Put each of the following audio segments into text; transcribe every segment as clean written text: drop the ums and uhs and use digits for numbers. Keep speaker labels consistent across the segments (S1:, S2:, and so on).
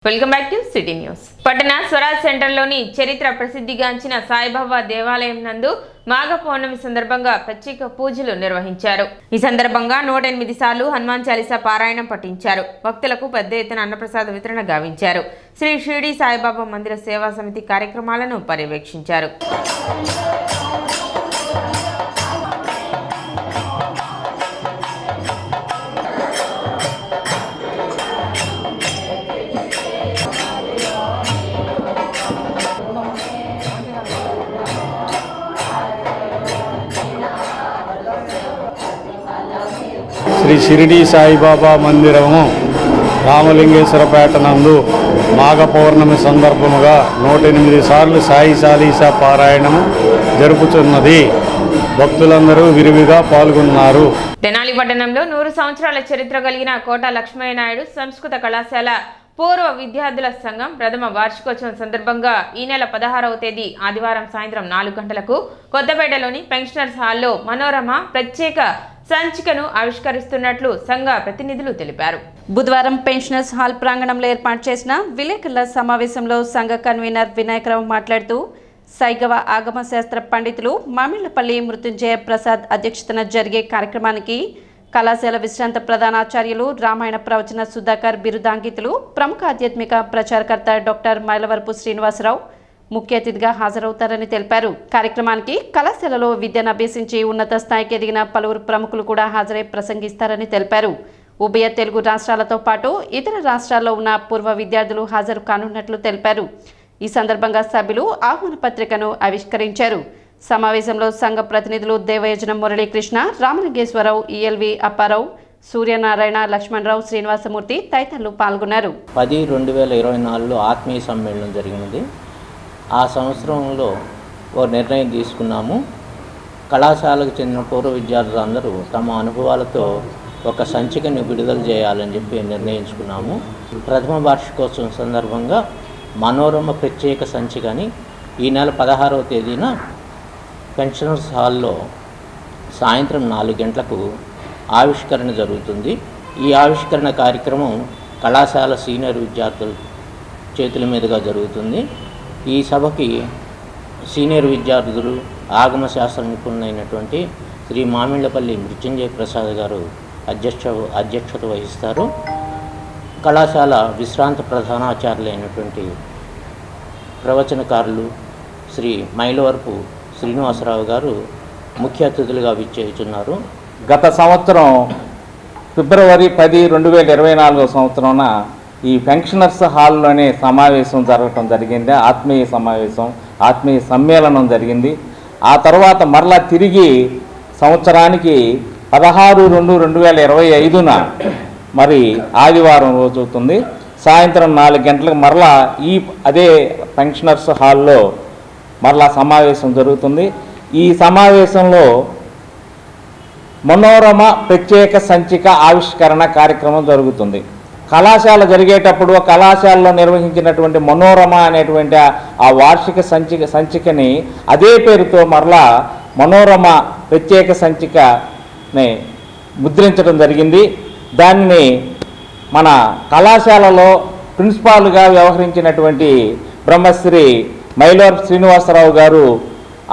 S1: Welcome back to city news. పట్టణ స్వరాజ్ సెంటర్లోని చరిత్ర ప్రసిద్ధిగాంచిన సాయిబాబా దేవాలయం నందు మాఘ పౌర్ణమి సందర్భంగా ప్రత్యేక పూజలు నిర్వహించారు. ఈ సందర్భంగా 108 సార్లు హనుమాన్ చాలీసా పారాయణం పఠించారు. భక్తులకు పెద్ద ఎత్తున అన్నప్రసాద వితరణ గావించారు. శ్రీ షిరిడి సాయిబాబా మందిర సేవా సమితి కార్యక్రమాలను పర్యవేక్షించారు.
S2: శ్రీ షిరిడి సాయిబాబా మందిరము రామలింగేశ్వరపేట నందు మాఘ పౌర్ణమి సందర్భముగా 108 సార్లు సాయి చాలీసా పారాయణము జరుపుతున్నది. భక్తులందరూ విరివిగా పాల్గొన్నారు.
S1: తెనాలి పట్టణంలో 100 సంవత్సరాల చరిత్ర కలిగిన కోట లక్ష్మయ్య నాయుడు సంస్కృత కళాశాల పూర్వ విద్యార్థుల సంఘం ప్రథమ వార్షికోత్సవం సందర్భంగా ఈ నెల 16వ తేదీ ఆదివారం సాయంత్రం 4 గంటలకు కొత్తపేటలోని పెన్షనర్స్ హాల్లో మనోరమ ప్రత్యేక సంచికను ఆవిష్కరిస్తున్నట్లు సంఘ ప్రతినిధులు తెలిపారు.
S3: బుధవారం పెన్షనర్స్ హాల్ ప్రాంగణంలో ఏర్పాటు చేసిన విలేకరుల సమావేశంలో సంఘ కన్వీనర్ వినాయకరావు మాట్లాడుతూ సైగవ ఆగమ శాస్త్ర పండితులు మామిళ్లపల్లి మృత్యుంజయ ప్రసాద్ అధ్యక్షతన జరిగే కార్యక్రమానికి కళాశాల విశ్రాంత ప్రధానాచార్యులు రామాయణ ప్రవచన సుధాకర్ బిరుదాంకితులు ప్రముఖ ఆధ్యాత్మిక ప్రచారకర్త డాక్టర్ మైలవరపు శ్రీనివాసరావు ముఖ్య అతిథిగా హాజరవుతారని తెలిపారు. కార్యక్రమానికి కళాశాలలో విద్యను అభ్యసించి ఉన్నత స్థాయికి ఎదిగిన పలువురు ప్రముఖులు కూడా హాజరై ప్రసంగిస్తారని తెలిపారు. ఉభయ తెలుగు రాష్ట్రాలతో పాటు ఇతర రాష్ట్రాల్లో ఉన్న పూర్వ విద్యార్థులు హాజరు కానున్నట్లు తెలిపారు. ఈ సందర్భంగా సభ్యులు ఆహ్వాన పత్రికను ఆవిష్కరించారు. సమావేశంలో సంఘ ప్రతినిధులు దేవయోజన మురళీకృష్ణ, రామలింగేశ్వరరావు, ఈఎల్వి అప్పారావు, సూర్యనారాయణ, లక్ష్మణరావు, శ్రీనివాసమూర్తి తదితరులు పాల్గొన్నారు.
S4: 10/2024లో ఆత్మీయ సమ్మేళనం జరిగినది. ఆ సంవత్సరంలో ఓ నిర్ణయం తీసుకున్నాము. కళాశాలకు చెందిన పూర్వ విద్యార్థులందరూ తమ అనుభవాలతో ఒక సంచికని విడుదల చేయాలని చెప్పి నిర్ణయించుకున్నాము. ప్రథమ వార్షికోత్సవం సందర్భంగా మనోరమ ప్రత్యేక సంచికని ఈ నెల 16వ తేదీన పెన్షనర్స్ హాల్లో సాయంత్రం 4 గంటలకు ఆవిష్కరణ జరుగుతుంది. ఈ ఆవిష్కరణ కార్యక్రమం కళాశాల సీనియర్ విద్యార్థుల చేతుల మీదుగా జరుగుతుంది. ఈ సభకి సీనియర్ విద్యార్థులు ఆగమ శాస్త్ర నిపుణులైనటువంటి శ్రీ మామిళ్లపల్లి మృత్యుంజయ ప్రసాద్ గారు అధ్యక్షత వహిస్తారు. కళాశాల విశ్రాంత ప్రధానాచార్యులైనటువంటి ప్రవచనకారులు శ్రీ మైలవరపు శ్రీనివాసరావు గారు ముఖ్య అతిథులుగా విచ్చేస్తున్నారు.
S5: గత సంవత్సరం ఫిబ్రవరి 10, 2024 సంవత్సరాన ఈ పెన్షనర్స్ హాల్లోనే సమావేశం జరగటం జరిగింది. ఆత్మీయ సమావేశం, ఆత్మీయ సమ్మేళనం జరిగింది. ఆ తర్వాత మరలా తిరిగి సంవత్సరానికి 16/2/2025న మరి ఆదివారం రోజు అవుతుంది. సాయంత్రం 4 గంటలకు మరలా అదే పెన్షనర్స్ హాల్లో మరలా సమావేశం జరుగుతుంది. ఈ సమావేశంలో మనోరమ ప్రత్యేక సంచిక ఆవిష్కరణ కార్యక్రమం జరుగుతుంది. కళాశాల జరిగేటప్పుడు కళాశాలలో నిర్వహించినటువంటి మనోరమ అనేటువంటి ఆ వార్షిక సంచికని అదే పేరుతో మరలా మనోరమ ప్రత్యేక సంచికని ముద్రించడం జరిగింది. దాన్ని మన కళాశాలలో ప్రిన్సిపాల్గా వ్యవహరించినటువంటి బ్రహ్మశ్రీ మైలవరపు శ్రీనివాసరావు గారు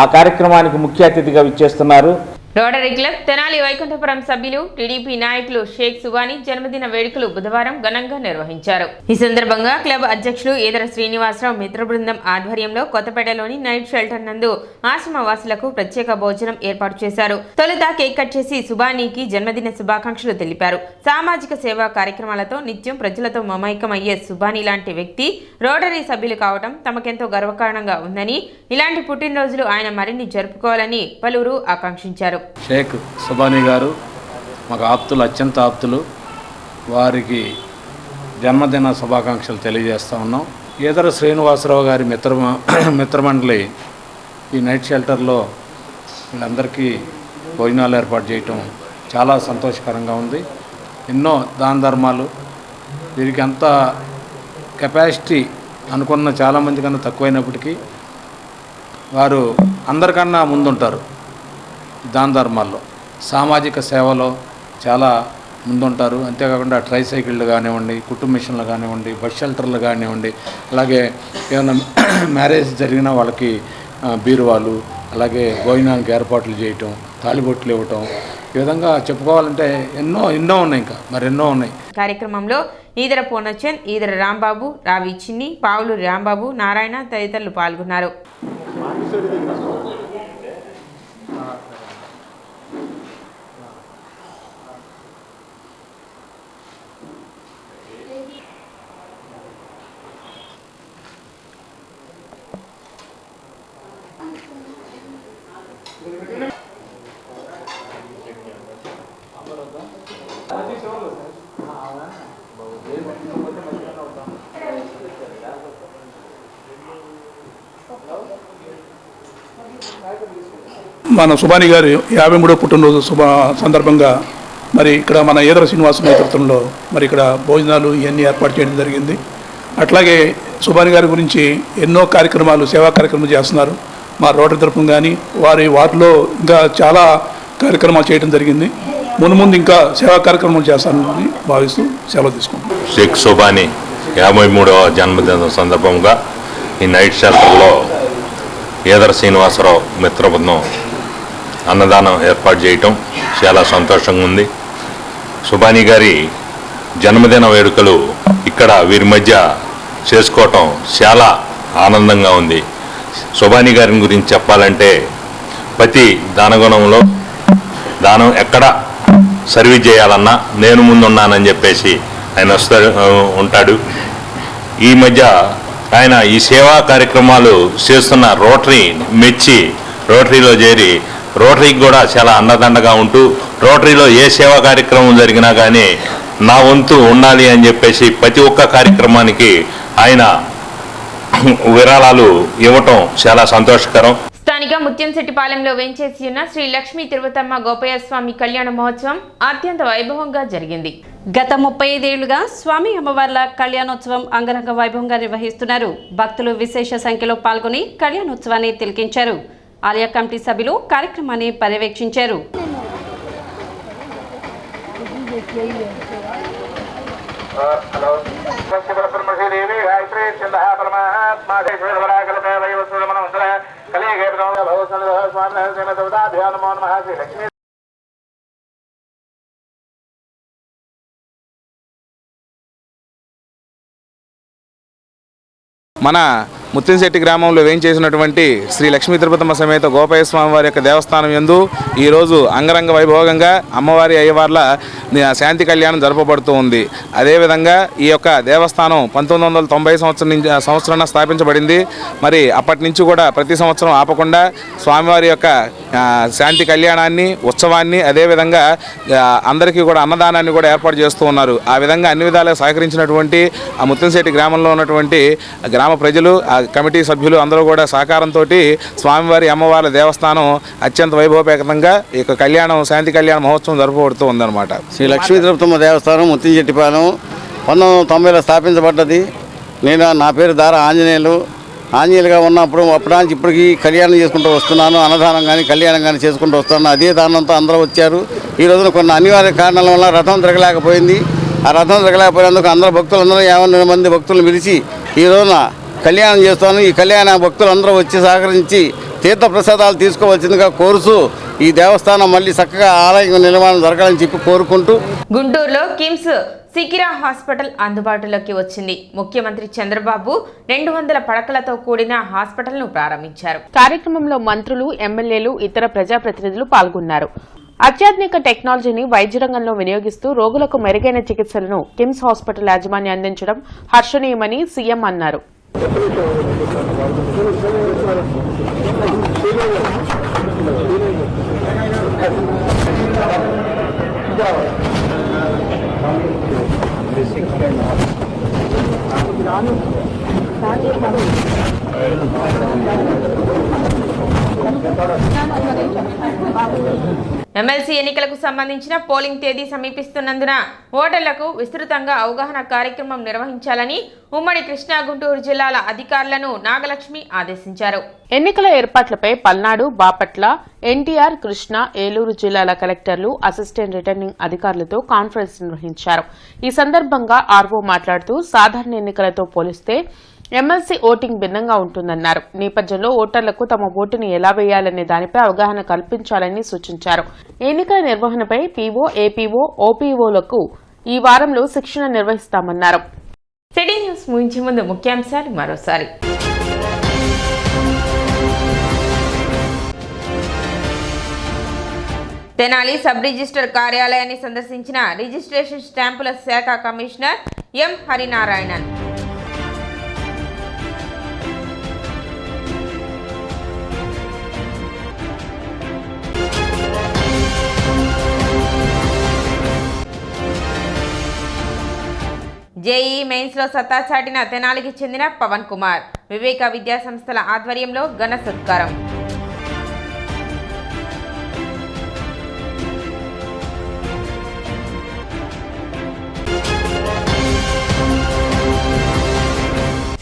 S5: ఆ కార్యక్రమానికి ముఖ్య అతిథిగా విచ్చేస్తున్నారు.
S1: రోటరీ క్లబ్ తెనాలి వైకుంఠపురం సభ్యులు టీడీపీ నాయకులు షేక్ సుబానీ జన్మదిన వేడుకలు బుధవారం ఘనంగా నిర్వహించారు. ఈ సందర్భంగా క్లబ్ అధ్యక్షులు ఈదర శ్రీనివాసరావు మిత్ర బృందం ఆధ్వర్యంలో కొత్తపేటలోని నైట్ షెల్టర్ నందు ఆశ్రమవాసులకు ప్రత్యేక భోజనం ఏర్పాటు చేశారు. తొలుత కేక్ కట్ చేసి సుబానీకి జన్మదిన శుభాకాంక్షలు తెలిపారు. సామాజిక సేవా కార్యక్రమాలతో నిత్యం ప్రజలతో మమైకమయ్యే సుబానీ లాంటి వ్యక్తి రోటరీ సభ్యులు కావడం తమకెంతో గర్వకారణంగా ఉందని, ఇలాంటి పుట్టినరోజులు ఆయన మరిన్ని జరుపుకోవాలని పలువురు ఆకాంక్షించారు.
S2: షేక్ సుబానీ గారు మాకు ఆప్తులు, అత్యంత ఆప్తులు. వారికి జన్మదిన శుభాకాంక్షలు తెలియజేస్తూ ఉన్నాం. ఈదర శ్రీనివాసరావు గారి మిత్రమండలి ఈ నైట్ షెల్టర్లో వీళ్ళందరికీ భోజనాలు ఏర్పాటు చేయటం చాలా సంతోషకరంగా ఉంది. ఎన్నో దాన ధర్మాలు, వీరికి అంత కెపాసిటీ అనుకున్న చాలామంది కన్నా తక్కువైనప్పటికీ వారు అందరికన్నా ముందుంటారు. దాన ధర్మాల్లో, సామాజిక సేవలో చాలా ముందుంటారు. అంతేకాకుండా ట్రైసైకిళ్ళు కానివ్వండి, కుటుంబ మిషన్లు కానివ్వండి, బస్ షెల్టర్లు కానివ్వండి, అలాగే ఏమైనా మ్యారేజ్ జరిగినా వాళ్ళకి బీరువాలు, అలాగే భోజనానికి ఏర్పాట్లు చేయటం, తాళిబొట్లు ఇవ్వటం, ఈ విధంగా చెప్పుకోవాలంటే ఎన్నో ఉన్నాయి, ఇంకా మరెన్నో ఉన్నాయి.
S1: కార్యక్రమంలో ఈదర పూర్ణచంద్, ఈదర రాంబాబు, రావి చిన్ని, పావులు రాంబాబు, నారాయణ తదితరులు పాల్గొన్నారు.
S6: మన సుబాని గారి 53వ పుట్టినరోజు సందర్భంగా మరి ఇక్కడ మన ఈదర శ్రీనివాస నేతృత్వంలో మరి ఇక్కడ భోజనాలు ఇవన్నీ ఏర్పాటు చేయడం జరిగింది. అట్లాగే సుబాని గారి గురించి ఎన్నో కార్యక్రమాలు, సేవా కార్యక్రమాలు చేస్తున్నారు. మా రోటరీ తరఫున కానీ వాటిలో ఇంకా చాలా కార్యక్రమాలు చేయడం జరిగింది. ముందు ఇంకా సేవా కార్యక్రమాలు చేస్తానని భావిస్తూ సెలవు తీసుకుంటాం.
S7: షేక్ సుబాని 53వ జన్మదిన సందర్భంగా ఈ నైట్ షెల్టర్లో ఈదర శ్రీనివాసరావు మిత్ర బృందం అన్నదానం ఏర్పాటు చేయటం చాలా సంతోషంగా ఉంది. సుబాని గారి జన్మదిన వేడుకలు ఇక్కడ వీరి మధ్య చేసుకోవటం చాలా ఆనందంగా ఉంది. సుబాని గారి గురించి చెప్పాలంటే ప్రతి దానగుణంలో దానం ఎక్కడ సర్వీస్ చేయాలన్నా నేను ముందున్నానని చెప్పేసి ఆయన ఉంటాడు. ఈ మధ్య ఆయన ఈ సేవా కార్యక్రమాలు చేస్తున్న రోటరీ మెచ్చి రోటరీలో చేరి రోటరీకి కూడా చాలా అండదండగా ఉంటూ రోటరీలో ఏ సేవా కార్యక్రమం జరిగినా కానీ నా వంతు ఉండాలి అని చెప్పేసి ప్రతి ఒక్క కార్యక్రమానికి ఆయన విరాళాలు ఇవ్వటం చాలా సంతోషకరం.
S1: స్థానిక ముత్యంశెట్టిపాలెంలో వేంచేసి ఉన్న శ్రీ లక్ష్మీ తిరుపతమ్మ గోపయ్య స్వామి కళ్యాణ మహోత్సవం అత్యంత వైభవంగా జరిగింది.
S3: గత 35 ఏళ్లుగా స్వామి అమ్మవార్ల కళ్యాణోత్సవం అంగరంగ వైభవంగా నిర్వహిస్తున్నారు. భక్తులు విశేష సంఖ్యలో పాల్గొని కళ్యాణోత్సవాన్ని తిలకించారు. ఆలయ కమిటీ సభ్యులు కార్యక్రమాన్ని పర్యవేక్షించారు.
S5: మన ముత్యంశెట్టి గ్రామంలో వేయించేసినటువంటి శ్రీ లక్ష్మీ తిరుపతమ్మ సమేత గోపయ్య స్వామి వారి యొక్క దేవస్థానం యందు ఈరోజు అంగరంగ వైభోగంగా అమ్మవారి అయ్యవార్ల శాంతి కళ్యాణం జరపబడుతూ ఉంది. అదేవిధంగా ఈ యొక్క దేవస్థానం 1990 సంవత్సరాన స్థాపించబడింది. మరి అప్పటి నుంచి కూడా ప్రతి సంవత్సరం ఆపకుండా స్వామివారి యొక్క శాంతి కళ్యాణాన్ని, ఉత్సవాన్ని, అదేవిధంగా అందరికీ కూడా అన్నదానాన్ని కూడా ఏర్పాటు చేస్తూ ఉన్నారు. ఆ విధంగా అన్ని విధాలుగా సహకరించినటువంటి ఆ ముత్యంశెట్టి గ్రామంలో ఉన్నటువంటి గ్రామ ప్రజలు, ఆ కమిటీ సభ్యులు అందరూ కూడా సహకారంతో స్వామివారి అమ్మవారి దేవస్థానం అత్యంత వైభవపేతంగా ఈ యొక్క కళ్యాణం, శాంతి కళ్యాణ మహోత్సవం జరుపబడుతూ ఉందన్నమాట.
S8: శ్రీ లక్ష్మీ తిరుపతమ్మ దేవస్థానం ముత్యంశెట్టిపాలెం 1990లో స్థాపించబడ్డది. నా పేరు దార ఆంజనేయులుగా ఉన్నప్పుడు అప్పటి నుంచి ఇప్పటికీ కళ్యాణం చేసుకుంటూ వస్తున్నాను. అన్నదానం కానీ కళ్యాణం కానీ చేసుకుంటూ వస్తున్నాను. అదే దానంతో అందరూ వచ్చారు. ఈ రోజున కొన్ని అనివార్య కారణాల వల్ల రథం తిరగలేకపోయింది. ఆ రథం తిరగలేకపోయినందుకు అందరూ భక్తులందరూ 50 మంది భక్తులను పిలిచి ఈ రోజున కళ్యాణం చేస్తాను. ఈ కళ్యాణ భక్తులందరూ వచ్చి సహకరించి తీర్థప్రసాదాలు తీసుకోవాల్సిందిగా కోరుతూ ఈ దేవస్థానం మళ్ళీ చక్కగా ఆలయ నిర్మాణం జరగాలని చెప్పి కోరుకుంటూ
S1: గుంటూరులో కిమ్స్ సికిరా హాస్పిటల్ అందుబాటులోకి వచ్చింది. ముఖ్యమంత్రి చంద్రబాబు 200 పడకలతో కూడిన హాస్పిటల్ను ప్రారంభించారు. కార్యక్రమంలో మంత్రులు, ఎమ్మెల్యేలు, ఇతర ప్రజాప్రతినిధులు పాల్గొన్నారు. అత్యాధునిక టెక్నాలజీని వైద్య రంగంలో వినియోగిస్తూ రోగులకు మెరుగైన చికిత్సలను కిమ్స్ హాస్పిటల్ యాజమాన్యం అందించడం హర్షణీయమని సీఎం అన్నారు. ఎమ్మెల్సీ ఎన్నికలకు సంబంధించిన పోలింగ్ తేదీ సమీపిస్తున్నందున ఓటర్లకు విస్తృతంగా అవగాహన కార్యక్రమం నిర్వహించాలని ఉమ్మడి కృష్ణా గుంటూరు జిల్లాల అధికారులను నాగలక్ష్మి ఆదేశించారు.
S9: ఎన్నికల ఏర్పాట్లపై పల్నాడు, బాపట్ల, ఎన్టీఆర్, కృష్ణా, ఏలూరు జిల్లాల కలెక్టర్లు, అసిస్టెంట్ రిటర్నింగ్ అధికారులతో కాన్ఫరెన్స్ నిర్వహించారు. ఈ సందర్భంగా ఆర్వో మాట్లాడుతూ సాధారణ ఎన్నికలతో పోలిస్తే ఎమ్మెల్సీ ఓటింగ్ భిన్నంగా ఉంటుందన్నారు. నేపథ్యంలో ఓటర్లకు తమ ఓటును ఎలా వేయాలనే దానిపై అవగాహన కల్పించాలని సూచించారు. ఎన్నికల నిర్వహణపై పీఓ, ఏపీఓ, ఓపీఓలకు ఈ వారంలో శిక్షణ నిర్వహిస్తామన్నారు.
S1: సిటీ న్యూస్ ముగించే ముందు ముఖ్యాంశాలు మరోసారి. తెనాలి సబ్ రిజిస్టర్ కార్యాలయాన్ని సందర్శించిన రిజిస్ట్రేషన్ స్టాంపుల శాఖ commissioner M Harinarayanan. JEE mains లో సత్తా చాటిన తెనాలికి చెందిన పవన్ కుమార్. వివేక విద్యా సంస్థల ఆధ్వర్యంలో ఘన సత్కారం.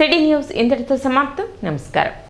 S1: సిటీ న్యూస్ ఇంతటితో సమాప్తం. నమస్కారం.